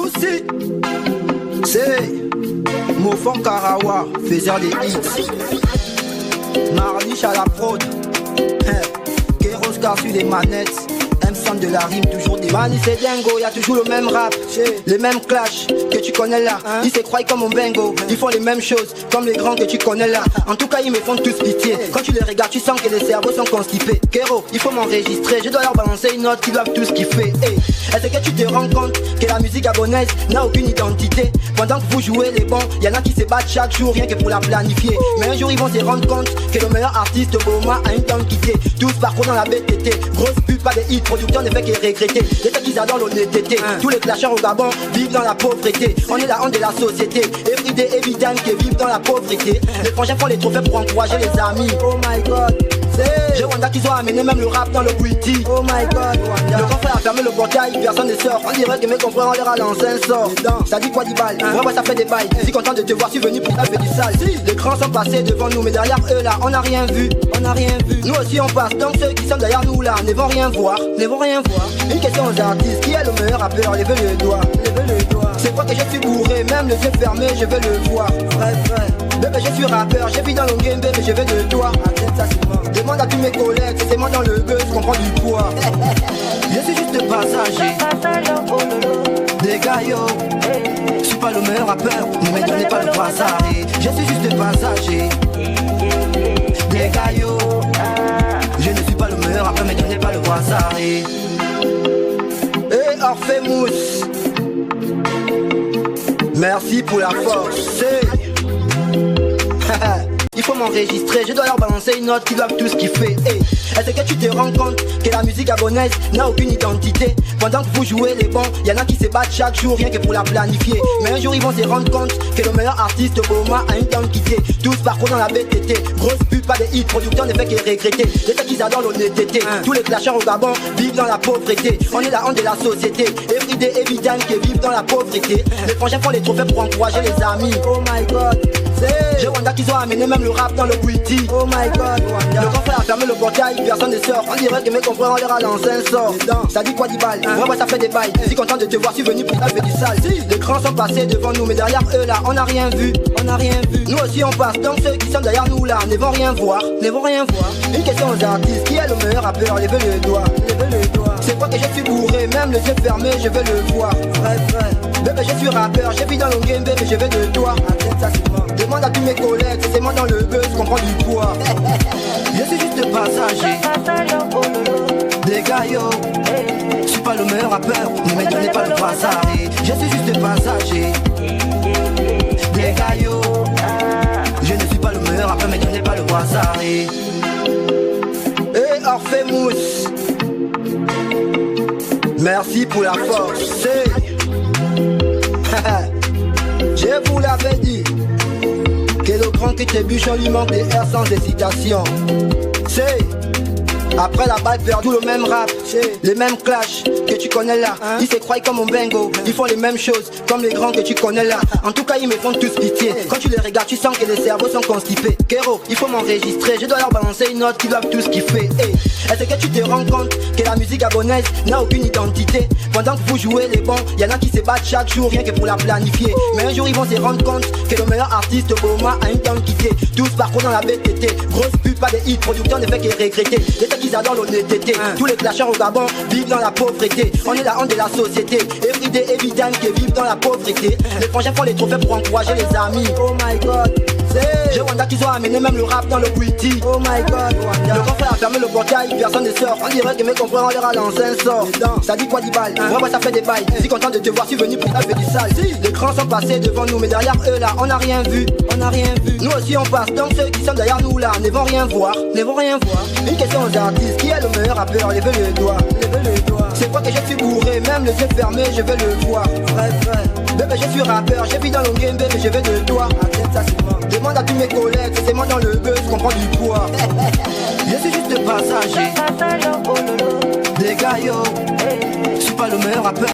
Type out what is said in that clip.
Moussi, c'est Mofon Karawa, faiseur des hits. Marliche à la prod, Kéros car sur les manettes. M100 de la rime, toujours des Mani c'est dingo, y'a toujours le même rap, les mêmes clashs que tu connais là. Ils se croient comme un bingo, ils font les mêmes choses comme les grands que tu connais là. En tout cas ils me font tous pitié. Quand tu les regardes tu sens que les cerveaux sont constipés. Kéro, il faut m'enregistrer, je dois leur balancer une note qui doivent tous kiffer. Hey. Est-ce que tu te rends compte que la musique gabonaise n'a aucune identité? Pendant que vous jouez les bons, y'en a qui se battent chaque jour rien que pour la planifier. Mais un jour ils vont se rendre compte que le meilleur artiste Boma a une quantité. Tous parcours dans la BTT, grosse pub, pas de hits, producteur ne fait que regretter. Les têtes qu'ils adorent l'honnêteté. Tous les clasheurs au Gabon vivent dans la pauvreté. On est la honte de la société. Everyday évident qu'ils vivent dans la pauvreté. Les frangins font les trophées pour encourager les amis. Oh my god. J'ai Wanda qu'ils ont amené même le rap dans le Witty. Oh my god. Le confrère a fermé le portail, personne ne sort. On dirait que mes confrères ont l'air à lancer un sort. Ça dit quoi 10 balles? Ouais ça fait des bails. Si content de te voir, suis venu pour taper du sale. Les grands sont passés devant nous, mais derrière eux là, on n'a rien vu. On n'a rien vu. Nous aussi on passe, donc ceux qui sont derrière nous là ne vont rien voir. Ne vont rien voir. Une question aux artistes, qui est le meilleur rappeur? Levez le doigt. Levez le doigt. C'est quoi que je suis bourré, même les yeux fermés, je veux le voir. Vrai. Bébé je suis rappeur, j'ai vu dans le game, bébé je veux de toi. Demande à tous mes collègues, c'est moi dans le buzz qu'on prend du poids. Je suis juste passager. Des gars yo, je suis pas le meilleur rappeur, ne me donnez pas le passage. Je suis juste passager. Des gars yo, je ne suis pas le meilleur rappeur, ne me donnez pas le passage. Et Orphemus, merci pour la force. Il faut m'enregistrer, je dois leur balancer une note qui doivent tous kiffer. Hey. Est-ce que tu te rends compte que la musique gabonaise n'a aucune identité? Pendant que vous jouez les bons, y'en a qui se battent chaque jour rien que pour la planifier. Mais un jour ils vont se rendre compte que le meilleur artiste Boma a une quantité. Tous parcours dans la BTT, grosse pub, pas de hits, producteur ne fait que regretter. Les têtes qu'ils adorent l'honnêteté. Tous les clasheurs au Gabon vivent dans la pauvreté. On est la honte de la société. Everyday évident qu'ils vivent dans la pauvreté. Les frangins font les trophées pour encourager les amis. Oh my god. J'ai Wanda qu'ils ont amené même le rap dans le Witty. Oh my god. Le confrère a fermé le portail, personne ne sort. On dirait que mes confrères ont l'air à lancer un sort. Ça dit quoi 10 balles? Ouais ça fait des bails. Si content de te voir, suis venu pour taper du sale. Les grands sont passés devant nous, mais derrière eux là, on n'a rien vu. On n'a rien vu. Nous aussi on passe, donc ceux qui sont derrière nous là ne vont rien voir. Ne vont rien voir. Une question aux artistes, qui est le meilleur rappeur? Levez le doigt. Levez le doigt. C'est quoi que je suis bourré, même les yeux fermés, je veux le voir. Vrai. Bébé je suis rappeur, j'ai vu dans le game, bébé je veux de toi. Demande à tous mes collègues, c'est moi dans le buzz qu'on prend du poids. Je suis juste passager. Des gars yo, je suis pas le meilleur rappeur, ne me donnez pas le passage. Je suis juste passager. Des gars yo, je ne suis pas le meilleur rappeur, ne me donnez pas le passage. Et Orphemus, merci pour la force. Je vous l'avais dit que le grand qui trébuche, on lui manque des airs sans hésitation. C'est après la balle perdue, le même rap, les mêmes clashs que tu connais là. Ils se croient comme un bingo, ils font les mêmes choses comme les grands que tu connais là. En tout cas ils me font tous pitié. Quand tu les regardes tu sens que les cerveaux sont constipés. Kéro, il faut m'enregistrer, je dois leur balancer une note qui doivent tous kiffer. Hey. Est-ce que tu te rends compte que la musique gabonaise n'a aucune identité? Pendant que vous jouez les bons, y'en a qui se battent chaque jour rien que pour la planifier. Mais un jour ils vont se rendre compte que le meilleur artiste Boma a une quantité. Tous parcours dans la BTT, grosse pub, pas de hits, producteur ne fait que regretter. Les têtes qu'ils adorent l'honnêteté. Tous les clasheurs au Gabon vivent dans la pauvreté. On est la honte de la société. Everyday évident qu'ils vivent dans la pauvreté. Les frangins font les trophées pour encourager les amis. Oh my god. J'ai Wanda qu'ils ont amené même le rap dans le Witty. Oh my god. Le confrère a fermé le portail, personne ne sort. On dirait que mes confrères ont l'air à lancer un sort. Ça dit quoi 10 balles? Ouais ça fait des bails. Si content de te voir, suis venu pour taper du sale. Les grands sont passés devant nous, mais derrière eux là, on n'a rien vu. On n'a rien vu. Nous aussi on passe, donc ceux qui sont derrière nous là ne vont rien voir. Ne vont rien voir. Une question aux artistes, qui est le meilleur rappeur? Levez le doigt. Levez le doigt. C'est quoi que je suis bourré, même les yeux fermés, je veux le voir. Vrai. Bébé je suis rappeur, j'ai vu dans le game, bébé je veux de toi. Demande à tous mes collègues, c'est moi dans le buzz qu'on prend du poids. Je suis juste passager. Des gars yo, je suis pas le meilleur rappeur.